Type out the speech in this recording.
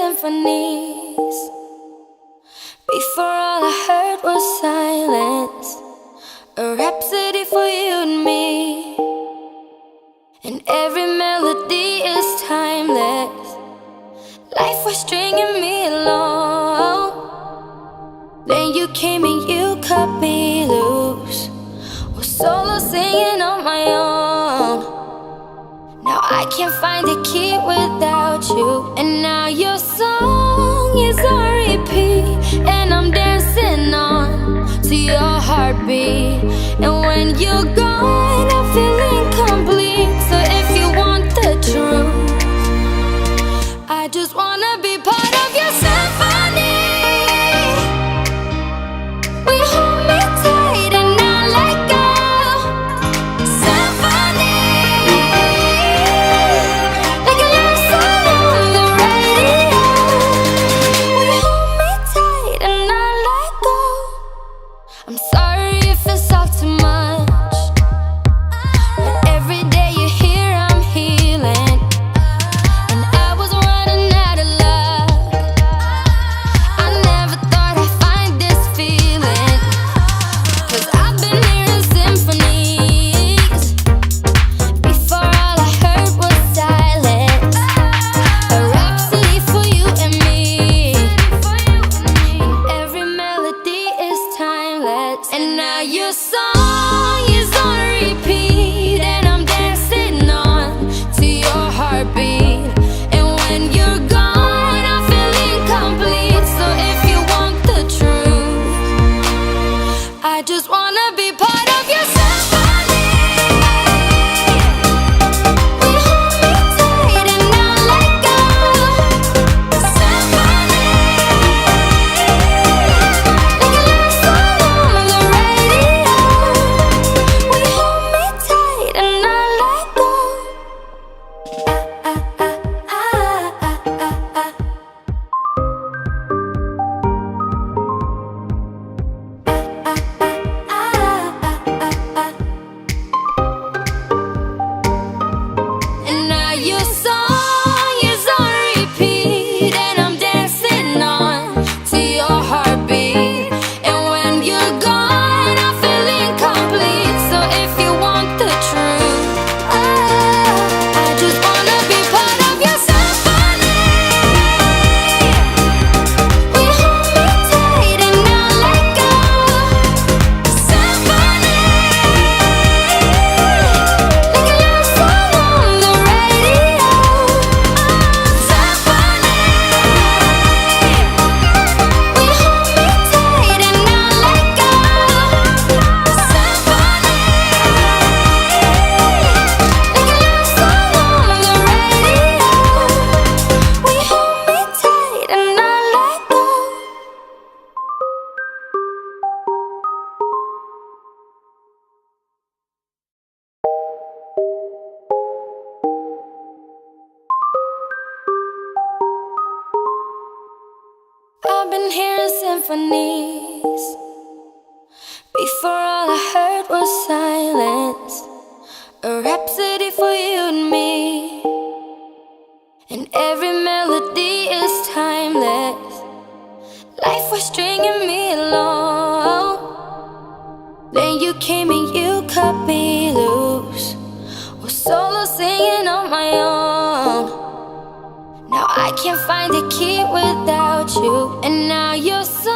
symphonies. Before all I heard was silence, a rhapsody for you and me. And every melody is timeless. Life was stringing me along. Then you came and you cut me loose. Was solo singing on my own. Now I can't find a key without you. And now your song is on repeat, and I'm dancing on to your heartbeat. And when you're gone, I feel incomplete. So if you want the truth, I just wanna be part of your symphony. We hold me tight and not let go. Symphony, like a love song on the radio. We hold me tight and not let go. I'm sorry if it's all too much, but every day you're here I'm healing. And I was running out of love. I never thought I'd find this feeling, 'cause I've been hearing symphonies. Before all I heard was silence, a rhapsody for you and me. And every melody is timeless. And now your song is on repeat, and I'm dancing on to your heartbeat. And when you're gone, I feel incomplete. So if you want the truth, I just wanna be part of your symphony. We hold me tight and not let go. Symphony, like a love song on the radio. We hold me tight and not let go. And now your song is on repeat, and I'm dancing on to your heartbeat. And when you're gone, I feel incomplete. So if you want the truth, I just wanna be part of your symphony. We hold me tight and not let go. Symphony, like a love song on the radio. Symphony, we hold me tight and not let go. Symphony, like a love song on the radio. We hold me tight and not let go. I've been hearing symphonies. Before all I heard was silence, a rhapsody for you and me. And every melody is timeless. Life was stringing me along. Then you came and you cut me loose. Was solo singing on my own. Now I can't find a key without you. And now you're so